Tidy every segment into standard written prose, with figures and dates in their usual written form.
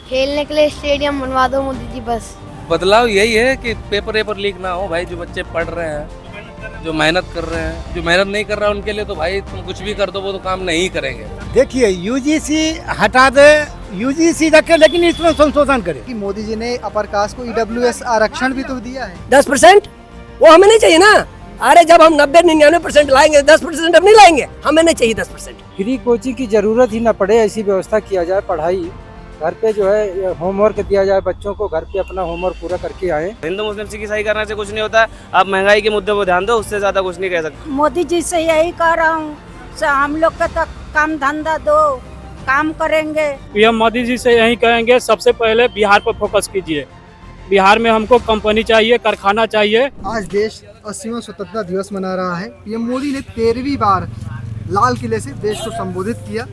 खेलने के लिए स्टेडियम बनवा दो मोदी जी बस। बदलाव यही है कि पेपर लीक ना हो भाई। जो बच्चे पढ़ रहे हैं, जो मेहनत कर रहे हैं, जो मेहनत नहीं कर रहा है उनके लिए तो भाई तुम कुछ भी कर दो वो तो काम नहीं करेंगे। देखिए यूजीसी हटा दे, यूजीसी रखे लेकिन इसमें संशोधन करे। कि मोदी जी ने अपर कास्ट को ईडब्ल्यूएस आरक्षण भी तो दिया है। 10% वो हमें नहीं चाहिए ना। अरे जब हम 90-99% लाएंगे 10% अब नहीं लाएंगे, हमें नहीं चाहिए 10%। फ्री कोचिंग की जरूरत ही ना पड़े, ऐसी व्यवस्था किया जाए। पढ़ाई घर पे जो है होमवर्क दिया जाए, बच्चों को घर पे अपना होमवर्क पूरा करके आए। हिंदू मुस्लिम सिख ईसाई करने से कुछ नहीं होता। आप महंगाई के मुद्दे पर ध्यान दो, उससे ज्यादा कुछ नहीं कह सकते। मोदी जी से यही कह रहा हूँ, हम लोग का तक काम धंधा दो, काम करेंगे। पीएम मोदी जी से यही कहेंगे, सबसे पहले बिहार पर फोकस कीजिए। बिहार में हमको कंपनी चाहिए, कारखाना चाहिए। आज देश 80वां स्वतंत्रता दिवस मना रहा है। पीएम मोदी ने 13वीं बार लाल किले से देश को संबोधित किया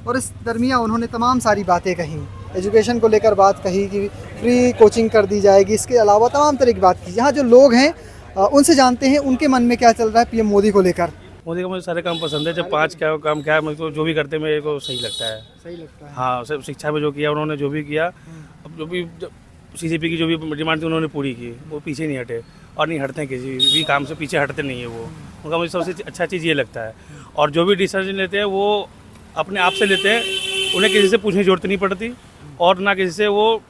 और इस दरमियान उन्होंने तमाम सारी बातें कही। एजुकेशन को लेकर बात कही कि फ्री कोचिंग कर दी जाएगी, इसके अलावा तमाम तरह की बात की। यहाँ जो लोग हैं उनसे जानते हैं उनके मन में क्या चल रहा है पीएम मोदी को लेकर। मोदी का मुझे सारे काम पसंद है। जब 5 क्या काम क्या है, मुझको जो भी करते मेरे को सही लगता है। सही लगता है। हाँ, सब शिक्षा में जो किया उन्होंने, जो भी किया, अब जो भी सीसीपी की जो भी डिमांड थी उन्होंने पूरी की। वो पीछे नहीं हटे और नहीं हटते, किसी भी काम से पीछे हटते नहीं है वो। उनका मुझे सबसे अच्छा चीज़ ये लगता है। और जो भी डिसीजन लेते हैं वो अपने आप से लेते हैं, उन्हें किसी से पूछने की जरूरत नहीं पड़ती और ना किसी से वो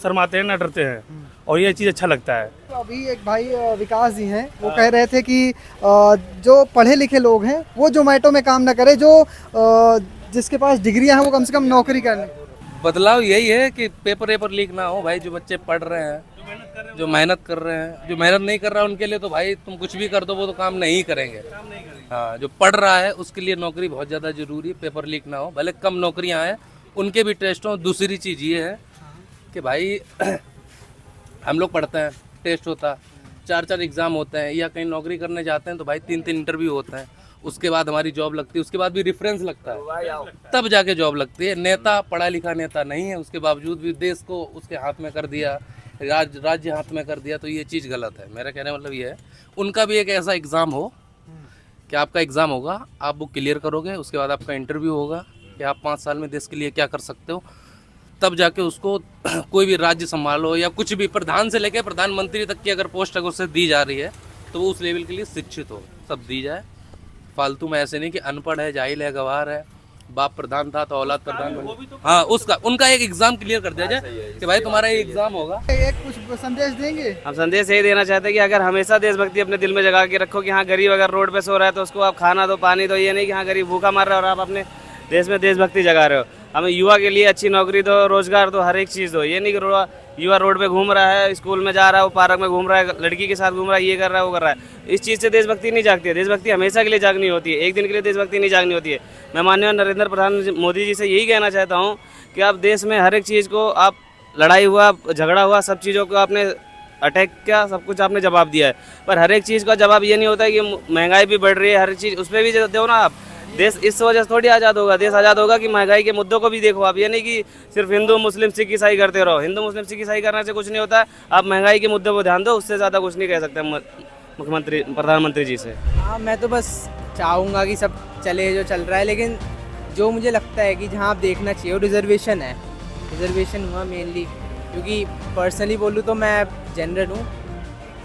शर्माते हैं ना डरते हैं, और ये चीज़ अच्छा लगता है। तो अभी एक भाई विकास जी हैं, वो कह रहे थे कि जो पढ़े लिखे लोग हैं वो जोमेटो में काम ना करे, जो जिसके पास डिग्रियां हैं वो कम से कम नौकरी कर लें। बदलाव यही है कि पेपर लीक ना हो भाई। जो बच्चे पढ़ रहे हैं, जो मेहनत कर रहे हैं, जो मेहनत नहीं कर रहा है उनके लिए तो भाई तुम कुछ भी कर दो वो तो काम नहीं करेंगे। हाँ, जो पढ़ रहा है उसके लिए नौकरी बहुत ज़्यादा जरूरी है। पेपर लीक ना हो, भले कम नौकरियां आए, उनके भी टेस्ट हों। दूसरी चीज़ ये है कि भाई हम लोग पढ़ते हैं, टेस्ट होता है, 4 एग्ज़ाम होते हैं, या कहीं नौकरी करने जाते हैं तो भाई 3 इंटरव्यू होते हैं। उसके बाद हमारी जॉब लगती है, उसके बाद भी रेफरेंस लगता है, तब जाके जॉब लगती है। नेता पढ़ा लिखा नेता नहीं है, उसके बावजूद भी देश को उसके हाथ में कर दिया, राज्य हाथ में कर दिया, तो ये चीज़ गलत है। मेरा कहने मतलब ये है, उनका भी एक ऐसा एग्ज़ाम हो कि आपका एग्ज़ाम होगा, आप वो क्लियर करोगे, उसके बाद आपका इंटरव्यू होगा कि आप 5 साल में देश के लिए क्या कर सकते हो, तब जाके उसको कोई भी राज्य संभालो या कुछ भी, प्रधान से लेकर प्रधानमंत्री तक की अगर पोस्ट अगर उससे दी जा रही है तो वो उस लेवल के लिए शिक्षित हो, सब दी जाए। फालतू में ऐसे नहीं कि अनपढ़ है, जाहिल है, गवार है, बाप प्रधान था तो औलाद प्रधान बन। हाँ, उसका उनका एक एग्जाम क्लियर कर दिया जाए कि भाई तुम्हारा ये एग्जाम होगा। एक कुछ संदेश देंगे? हम संदेश यही देना चाहते हैं कि अगर हमेशा देशभक्ति अपने दिल में जगा के रखो कि हाँ, गरीब अगर रोड पे सो रहा है तो उसको आप खाना दो, पानी दो। ये नहीं कि हाँ, गरीब भूखा मर रहा है और आप अपने देश में देशभक्ति जगा रहे हो। हमें युवा के लिए अच्छी नौकरी दो, रोजगार दो, हर एक चीज़ दो। ये नहीं कि युवा रोड पे घूम रहा है, स्कूल में जा रहा है, वो पार्क में घूम रहा है, लड़की के साथ घूम रहा है, ये कर रहा है, वो कर रहा है। इस चीज़ से देशभक्ति नहीं जागती है। देशभक्ति हमेशा के लिए जागनी होती है, एक दिन के लिए देशभक्ति नहीं जागनी होती है। मैं माननीय नरेंद्र प्रधान मोदी जी से यही कहना चाहता हूँ कि आप देश में हर एक चीज़ को, आप लड़ाई हुआ, झगड़ा हुआ, सब चीज़ों को आपने अटैक किया, सब कुछ आपने जवाब दिया है, पर हर एक चीज़ का जवाब ये नहीं होता है कि महंगाई भी बढ़ रही है, हर चीज़ उस पर भी दो ना आप। देश इस वजह से थोड़ी आज़ाद होगा। देश आज़ाद होगा कि महंगाई के मुद्दों को भी देखो आप। ये नहीं कि सिर्फ हिंदू मुस्लिम सिख ईसाई करते रहो। हिंदू मुस्लिम सिख ईसाई करने से कुछ नहीं होता है। आप महंगाई के मुद्दे पर ध्यान दो, उससे ज़्यादा कुछ नहीं कह सकते मुख्यमंत्री प्रधानमंत्री जी से। हाँ, मैं तो बस चाहूँगा कि सब चले जो चल रहा है, लेकिन जो मुझे लगता है कि जहाँ आप देखना चाहिए वो रिजर्वेशन है। रिजर्वेशन हुआ मेनली, क्योंकि पर्सनली बोलूँ तो मैं जनरल हूँ,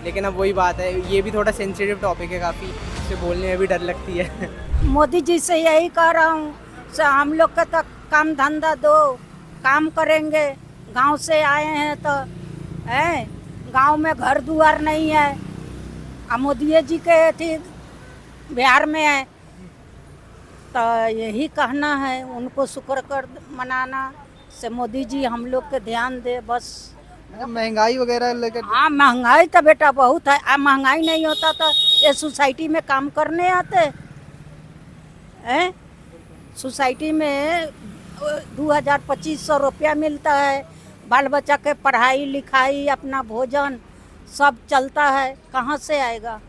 लेकिन अब वही बात है, ये भी थोड़ा सेंसिटिव टॉपिक है काफ़ी, इससे बोलने में भी डर लगती है। मोदी जी से यही कह रहा हूँ, हम लोग का तक काम धंधा दो, काम करेंगे। गांव से आए हैं तो है, गांव में घर दुआर नहीं है। मोदी जी के थी बिहार में है, तो यही कहना है उनको शुक्र कर मनाना से मोदी जी हम लोग के ध्यान दे बस। महंगाई वगैरह लेकर? हाँ, महंगाई तो बेटा बहुत है। अब महंगाई नहीं होता तो ये सोसाइटी में काम करने आते हैं। सोसाइटी में 2000-2500 रुपया मिलता है, बाल बच्चा के पढ़ाई लिखाई, अपना भोजन सब चलता है, कहाँ से आएगा?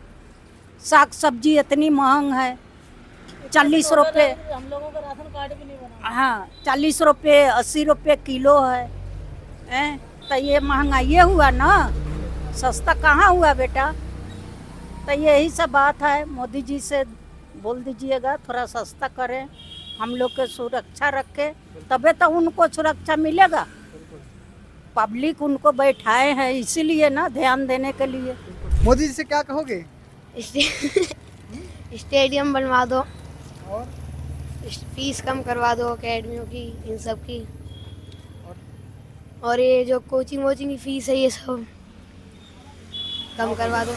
साग सब्जी इतनी महंग है, 40 रुपये। हम लोगों का राशन कार्ड भी नहीं बना। हाँ, 40 रुपये 80 रुपये किलो है। तो ये महंगाई हुआ ना, सस्ता कहाँ हुआ बेटा? तो यही सब बात है। मोदी जी से बोल दीजिएगा थोड़ा सस्ता करें, हम लोग के सुरक्षा रखें, तबे तो उनको सुरक्षा मिलेगा। पब्लिक उनको बैठाए हैं इसीलिए ना, ध्यान देने के लिए। मोदी जी से क्या कहोगे? स्टेडियम बनवा दो और फीस कम करवा दो अकेडमियों की, इन सब की। और ये जो कोचिंग वोचिंग की फीस है ये सब कम करवा दो।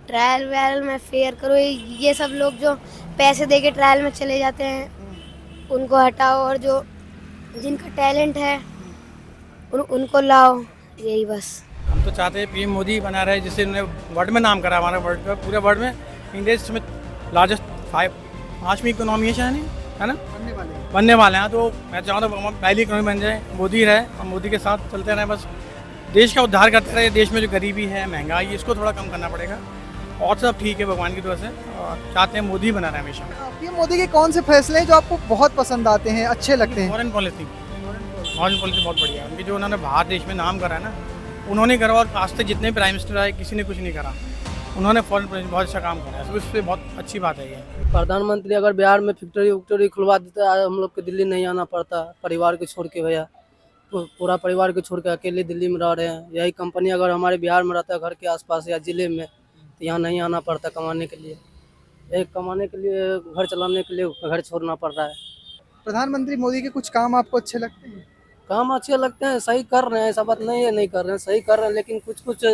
ट्रायल वायल में फेयर करो। ये सब लोग जो पैसे दे के ट्रायल में चले जाते हैं उनको हटाओ, और जो जिनका टैलेंट है उनको लाओ, यही बस। हम तो चाहते हैं पीएम मोदी बना रहे, जिससे उन्होंने वर्ल्ड में नाम करा, हमारा वर्ल्ड में, पूरे वर्ल्ड में इंडिया में लार्जेस्ट 5वीं इकोनॉमी है ना, बनने वाले हैं। तो मैं चाहता हूँ पहली इकोनॉमी बन जाए, मोदी रहे और मोदी के साथ चलते रहें, बस देश का उद्धार करते रहे। देश में जो गरीबी है, महंगाई, इसको थोड़ा कम करना पड़ेगा, और सब ठीक है भगवान की दुआ से, और चाहते हैं मोदी बना रहे हमेशा। पीएम मोदी के कौन से फैसले हैं जो आपको बहुत पसंद आते हैं, अच्छे लगते हैं? फॉरेन पॉलिसी बहुत बढ़िया है उनकी, जो उन्होंने बाहर देश में नाम करा है ना, उन्होंने करा, और आज तक जितने प्राइम मिनिस्टर आए किसी ने कुछ नहीं करा, उन्होंने फॉरेन पॉलिसी बहुत अच्छा काम करा है, उस पर बहुत अच्छी बात है ये। प्रधानमंत्री अगर बिहार में फैक्ट्री खुलवा देता है, हम लोग को दिल्ली नहीं आना पड़ता परिवार को छोड़ के। भैया पूरा परिवार को छोड़ के अकेले दिल्ली में रह रहे हैं। यही कंपनी अगर हमारे बिहार में रहता है, घर के आसपास या ज़िले में, तो यहाँ नहीं आना पड़ता कमाने के लिए। कमाने के लिए, घर चलाने के लिए घर छोड़ना पड़ रहा है। प्रधानमंत्री मोदी के कुछ काम आपको अच्छे लगते हैं? काम अच्छे लगते हैं, सही कर रहे हैं, ऐसा बात नहीं है नहीं कर रहे हैं, सही कर रहे हैं। लेकिन कुछ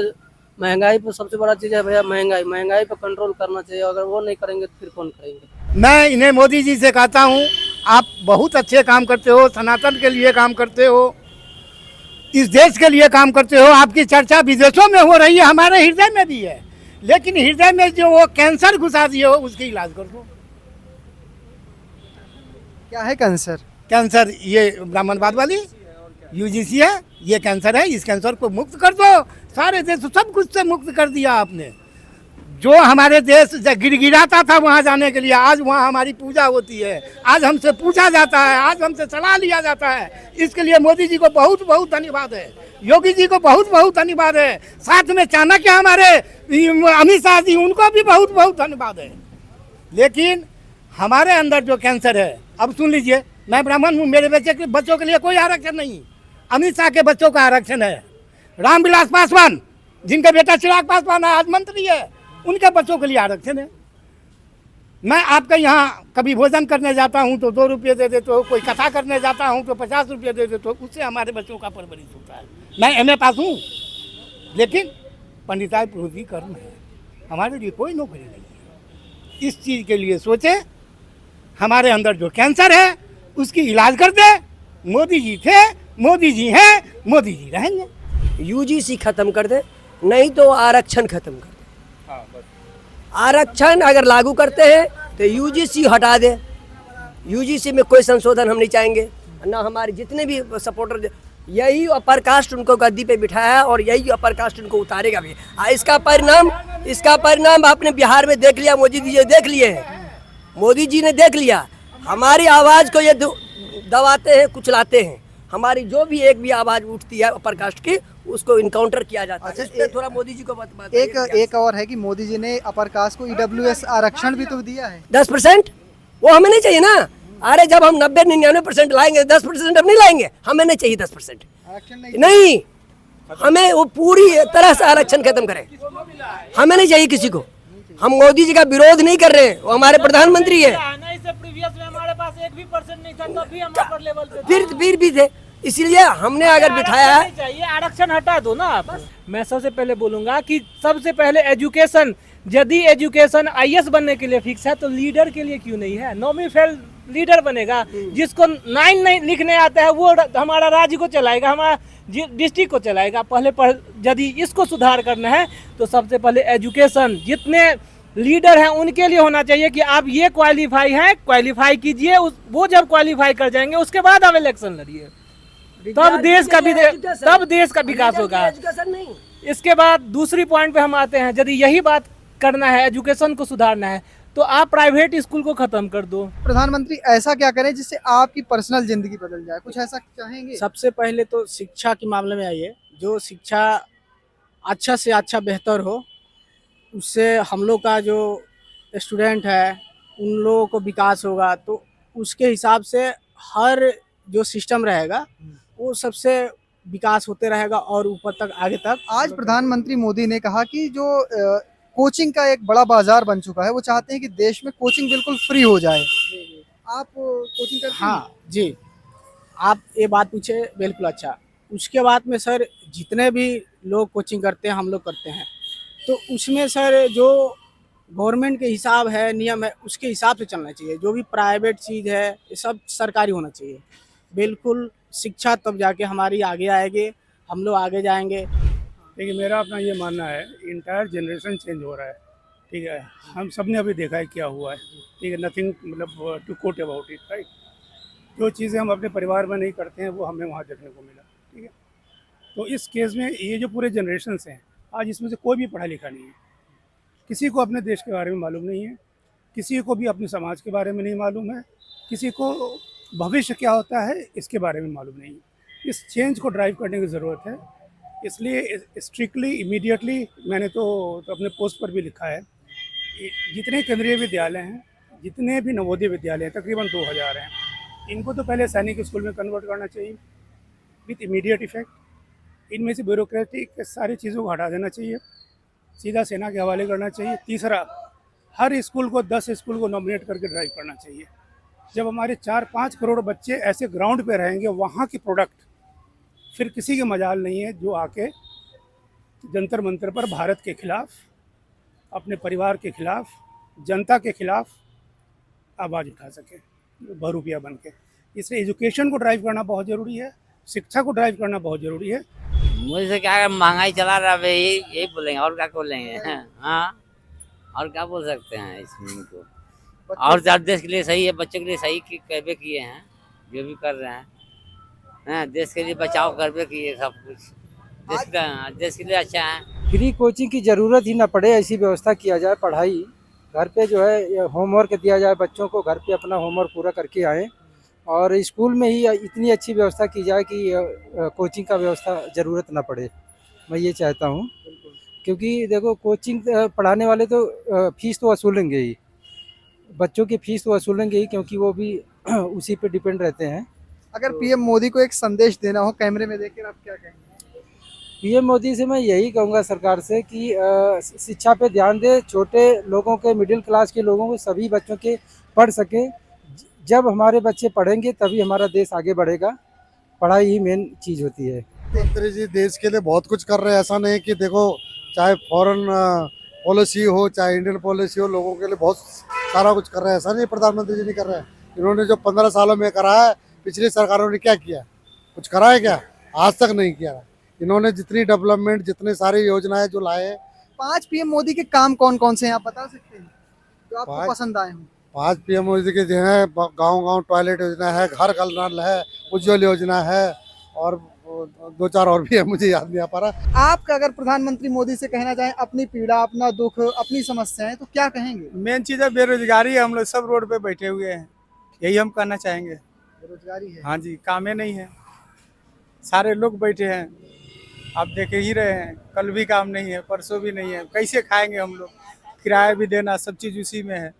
महंगाई पर सबसे बड़ा चीज़ है भैया, महंगाई पर कंट्रोल करना चाहिए। अगर वो नहीं करेंगे तो फिर कौन करेंगे? मैं इन्हें मोदी जी से कहता हूँ, आप बहुत अच्छे काम करते हो, सनातन के लिए काम करते हो, इस देश के लिए काम करते हो। आपकी चर्चा विदेशों में हो रही है, हमारे हृदय में भी है, लेकिन हृदय में जो वो कैंसर घुसा दिए हो, उसकी इलाज कर दो। क्या है कैंसर? कैंसर ये ब्राह्मणवाद वाली यूजीसी है, ये कैंसर है, इस कैंसर को मुक्त कर दो। सारे देश सब कुछ से मुक्त कर दिया आपने। जो हमारे देश गिड़गिड़ाता था वहाँ जाने के लिए, आज वहाँ हमारी पूजा होती है, आज हमसे पूछा जाता है, आज हमसे सलाह लिया जाता है। इसके लिए मोदी जी को बहुत बहुत धन्यवाद है, योगी जी को बहुत बहुत धन्यवाद है, साथ में चाणक्य हमारे अमित शाह जी, उनको भी बहुत बहुत धन्यवाद है। लेकिन हमारे अंदर जो कैंसर है, अब सुन लीजिए, मैं ब्राह्मण हूँ, मेरे बच्चों के लिए कोई आरक्षण नहीं, अमित शाह के बच्चों का आरक्षण है। रामविलास पासवान, जिनका बेटा चिराग पासवान आज मंत्री है, उनके बच्चों के लिए आरक्षण है। मैं आपके यहाँ कभी भोजन करने जाता हूँ तो 2 रुपये दे देते हो, कोई कथा करने जाता हूँ तो 50 रुपये दे देते हो, उससे हमारे बच्चों का परवरिश होता है। मैं MA पास हूँ, लेकिन पंडिताई पुरोहिती कर्म है, हमारे लिए कोई नौकरी नहीं है। इस चीज़ के लिए सोचे, हमारे अंदर जो कैंसर है उसकी इलाज कर दे। मोदी जी थे, मोदी जी हैं, मोदी जी रहेंगे। यूजीसी खत्म कर दे, नहीं तो आरक्षण खत्म कर दे। आरक्षण अगर लागू करते हैं तो यूजीसी हटा दे। यूजीसी में कोई संशोधन हम नहीं चाहेंगे ना। हमारे जितने भी सपोर्टर, यही अपर कास्ट उनको गद्दी पे बिठाया और यही अपर कास्ट उनको उतारेगा भी। इसका परिणाम आपने बिहार में देख लिया, मोदी जी देख लिए हैं, मोदी जी ने देख लिया। हमारी आवाज़ को ये दबाते हैं, कुचलाते हैं। हमारी जो भी एक भी आवाज़ उठती है अपर कास्ट की, उसको इनकाउंटर किया जाता है। इसलिए थोड़ा मोदी जी को बात एक और है कि मोदी जी ने अपर कास्ट को EWS आरक्षण भी तो दिया है 10%। वो हमें नहीं चाहिए ना। अरे जब हम 90-99% लाएंगे, 10% हम नहीं लाएंगे, हमें नहीं चाहिए 10%। आरक्षण नहीं, हमें वो पूरी तरह से आरक्षण खत्म करें, हमें नहीं चाहिए किसी को। हम मोदी जी का विरोध नहीं कर रहे हैं, वो हमारे प्रधानमंत्री है। हमारे पास 1% नहीं था, तब भी हम अपर लेवल पे फिर भी थे, इसीलिए हमने अगर बिठाया है। चाहिए आरक्षण हटा दो ना। मैं सबसे पहले बोलूंगा कि सबसे पहले एजुकेशन, यदि एजुकेशन IAS बनने के लिए फिक्स है तो लीडर के लिए क्यों नहीं है? नॉमी फेल लीडर बनेगा। जिसको 9 नहीं लिखने आता है वो हमारा राज्य को चलाएगा, हमारा डिस्ट्रिक्ट को चलाएगा। पहले यदि इसको सुधार करना है तो सबसे पहले एजुकेशन, जितने लीडर हैं उनके लिए होना चाहिए कि आप ये क्वालिफाई कीजिए। वो जब क्वालिफाई कर जाएंगे उसके बाद आप इलेक्शन लड़िए, तब देश का विकास होगा। इसके बाद दूसरी पॉइंट पे हम आते हैं, यदि यही बात करना है, एजुकेशन को सुधारना है, तो आप प्राइवेट स्कूल को खत्म कर दो। प्रधानमंत्री ऐसा क्या करें जिससे आपकी पर्सनल जिंदगी बदल जाए? कुछ ऐसा चाहेंगे? सबसे पहले तो शिक्षा के मामले में आइए, जो शिक्षा अच्छा से अच्छा बेहतर हो, उससे हम लोग का जो स्टूडेंट है उन लोगों को विकास होगा। तो उसके हिसाब से हर जो सिस्टम रहेगा वो सबसे विकास होते रहेगा और ऊपर तक आगे तक। आज प्रधानमंत्री मोदी ने कहा कि जो कोचिंग का एक बड़ा बाजार बन चुका है, वो चाहते हैं कि देश में कोचिंग बिल्कुल फ्री हो जाए। आप कोचिंग करते हैं? हाँ जी, आप ये बात पूछे बिल्कुल अच्छा। उसके बाद में सर जितने भी लोग कोचिंग करते हैं, हम लोग करते हैं, तो उसमें सर जो गवर्नमेंट के हिसाब है, नियम है, उसके हिसाब से चलना चाहिए। जो भी प्राइवेट चीज़ है ये सब सरकारी होना चाहिए। बिल्कुल शिक्षा तब जाके हमारी आगे आएगी, हम लोग आगे जाएंगे। देखिए मेरा अपना ये मानना है, इंटायर जनरेशन चेंज हो रहा है, ठीक है। हम सब ने अभी देखा है क्या हुआ है, ठीक है। नथिंग मतलब to quote about it, right. जो चीज़ें हम अपने परिवार में नहीं करते हैं वो हमें वहाँ देखने को मिला, ठीक है। तो इस केस में ये जो पूरे जनरेशन्स हैं, आज इसमें से कोई भी पढ़ा लिखा नहीं है। किसी को अपने देश के बारे में मालूम नहीं है, किसी को भी अपने समाज के बारे में नहीं मालूम है, किसी को भविष्य क्या होता है इसके बारे में मालूम नहीं है। इस चेंज को ड्राइव करने की ज़रूरत है। इसलिए स्ट्रिक्टली इमीडिएटली मैंने तो अपने पोस्ट पर भी लिखा है, जितने केंद्रीय विद्यालय हैं, जितने भी नवोदय विद्यालय हैं, तकरीबन 2000 हैं, इनको तो पहले सैनिक स्कूल में कन्वर्ट करना चाहिए विथ इमीडिएट इफेक्ट। इनमें से ब्यूरोक्रेटिक सारी चीज़ों को हटा देना चाहिए, सीधा सेना के हवाले करना चाहिए। तीसरा, हर स्कूल को 10 स्कूल को नॉमिनेट करके ड्राइव करना चाहिए। जब हमारे 4-5 करोड़ बच्चे ऐसे ग्राउंड पे रहेंगे, वहाँ की प्रोडक्ट फिर किसी के मजाल नहीं है जो आके जंतर मंतर पर भारत के खिलाफ, अपने परिवार के खिलाफ, जनता के खिलाफ आवाज़ उठा सके बहुरूपिया बन के। इसलिए एजुकेशन को ड्राइव करना बहुत ज़रूरी है, शिक्षा को ड्राइव करना बहुत ज़रूरी है। मुझे क्या, महंगाई चला रहा है, यही बोलेंगे और क्या बोलेंगे। हाँ, और क्या बोल सकते हैं इसमें को। और देश के लिए सही है, बच्चों के लिए सही करबे किए हैं, जो भी कर रहे हैं, देश के लिए बचाव करबे किए, सब कुछ देश के लिए अच्छा है। फ्री कोचिंग की ज़रूरत ही ना पड़े, ऐसी व्यवस्था किया जाए। पढ़ाई घर पे जो है होमवर्क दिया जाए, बच्चों को घर पे अपना होमवर्क पूरा करके आएँ, और स्कूल में ही इतनी अच्छी व्यवस्था की जाए कि कोचिंग का व्यवस्था ज़रूरत ना पड़े। मैं ये चाहता हूँ, क्योंकि देखो कोचिंग पढ़ाने वाले तो फीस तो वसूलेंगे ही, बच्चों की फीस तो वसूलेंगे ही, क्योंकि वो भी उसी पे डिपेंड रहते हैं। अगर पीएम मोदी को एक संदेश देना हो कैमरे में देखकर, आप क्या कहेंगे? पीएम मोदी से मैं यही कहूँगा सरकार से कि शिक्षा पे ध्यान दे, छोटे लोगों के, मिडिल क्लास के लोगों के, सभी बच्चों के पढ़ सके। जब हमारे बच्चे पढ़ेंगे तभी हमारा देश आगे बढ़ेगा। पढ़ाई ही मेन चीज़ होती है। प्रधानमंत्री जी देश के लिए बहुत कुछ कर रहे हैं। ऐसा नहीं कि देखो, चाहे फॉरेन पॉलिसी हो, चाहे इंडियन पॉलिसी हो, लोगों के लिए बहुत सारा कुछ कर रहे हैं। ऐसा नहीं प्रधानमंत्री जी नहीं कर रहे हैं। इन्होंने जो 15 सालों में करा है, पिछली सरकारों ने क्या किया? कुछ करा है क्या? आज तक नहीं किया। इन्होंने जितनी डेवलपमेंट, जितने सारी योजनाएं जो लाए। 5 पीएम मोदी के काम कौन कौन से हैं, आप बता सकते हैं जो आपको पसंद आए हों? 5 पीएम मोदी के जो है, गांव-गांव टॉयलेट योजना है, घर का नल है, उज्ज्वल योजना है, और 2-4 और भी है, मुझे याद नहीं आ पा रहा। आप अगर प्रधानमंत्री मोदी से कहना चाहें अपनी पीड़ा, अपना दुख, अपनी समस्याएं, तो क्या कहेंगे? मेन चीज़ है बेरोजगारी है। हम लोग सब रोड पे बैठे हुए हैं, यही हम कहना चाहेंगे। बेरोजगारी है? हाँ जी, कामें नहीं है, सारे लोग बैठे हैं, आप देख ही रहे हैं। कल भी काम नहीं है, परसों भी नहीं है, कैसे खाएंगे हम लोग? किराया भी देना, सब चीज़ उसी में है।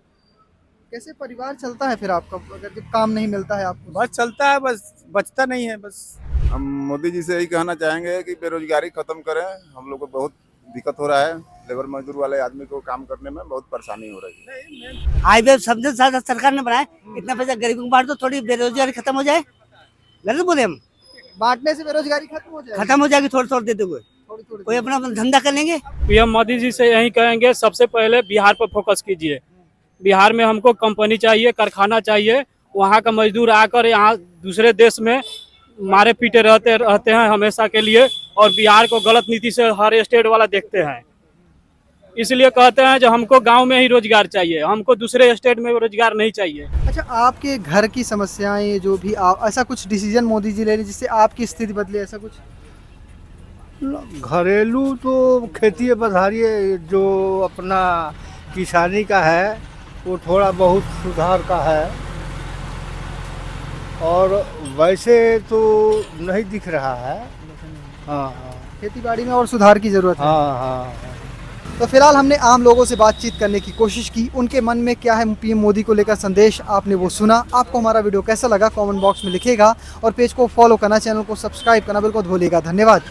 कैसे परिवार चलता है फिर आपका, अगर जब काम नहीं मिलता है आपको? बस चलता है, बस बचता नहीं है। बस हम मोदी जी से यही कहना चाहेंगे कि बेरोजगारी खत्म करें। हम लोग को बहुत दिक्कत हो रहा है, लेबर मजदूर वाले आदमी को काम करने में बहुत परेशानी हो रही है। हाईवे समझे सरकार ने बनाया, इतना पैसा गरीबों को बांट दो, थोड़ी बेरोजगारी खत्म हो जाए। गलत बोले हम? बांटने से बेरोजगारी खत्म हो जाएगी? खत्म हो जाएगी, थोड़ी थोड़ी देते हुए कोई अपना धंधा कर लेंगे। पीएम मोदी जी से यही कहेंगे, सबसे पहले बिहार पर फोकस कीजिए। बिहार में हमको कंपनी चाहिए, कारखाना चाहिए। वहाँ का मजदूर आकर यहाँ दूसरे देश में मारे पीटे रहते हैं हमेशा के लिए, और बिहार को गलत नीति से हर स्टेट वाला देखते हैं। इसलिए कहते हैं जो हमको गांव में ही रोजगार चाहिए, हमको दूसरे स्टेट में रोजगार नहीं चाहिए। अच्छा, आपके घर की समस्याएं जो भी ऐसा कुछ डिसीजन मोदी जी ले रहे जिससे आपकी स्थिति बदले, ऐसा कुछ? घरेलू तो खेती बधारी जो अपना किसानी का है वो थोड़ा बहुत सुधार का है, और वैसे तो नहीं दिख रहा है। हाँ, खेती बाड़ी में और सुधार की जरूरत है। हाँ। तो फिलहाल हमने आम लोगों से बातचीत करने की कोशिश की, उनके मन में क्या है पीएम मोदी को लेकर संदेश, आपने वो सुना। आपको हमारा वीडियो कैसा लगा कमेंट बॉक्स में लिखिएगा और पेज को फॉलो करना, चैनल को सब्सक्राइब करना बिल्कुल भूलिएगा। धन्यवाद।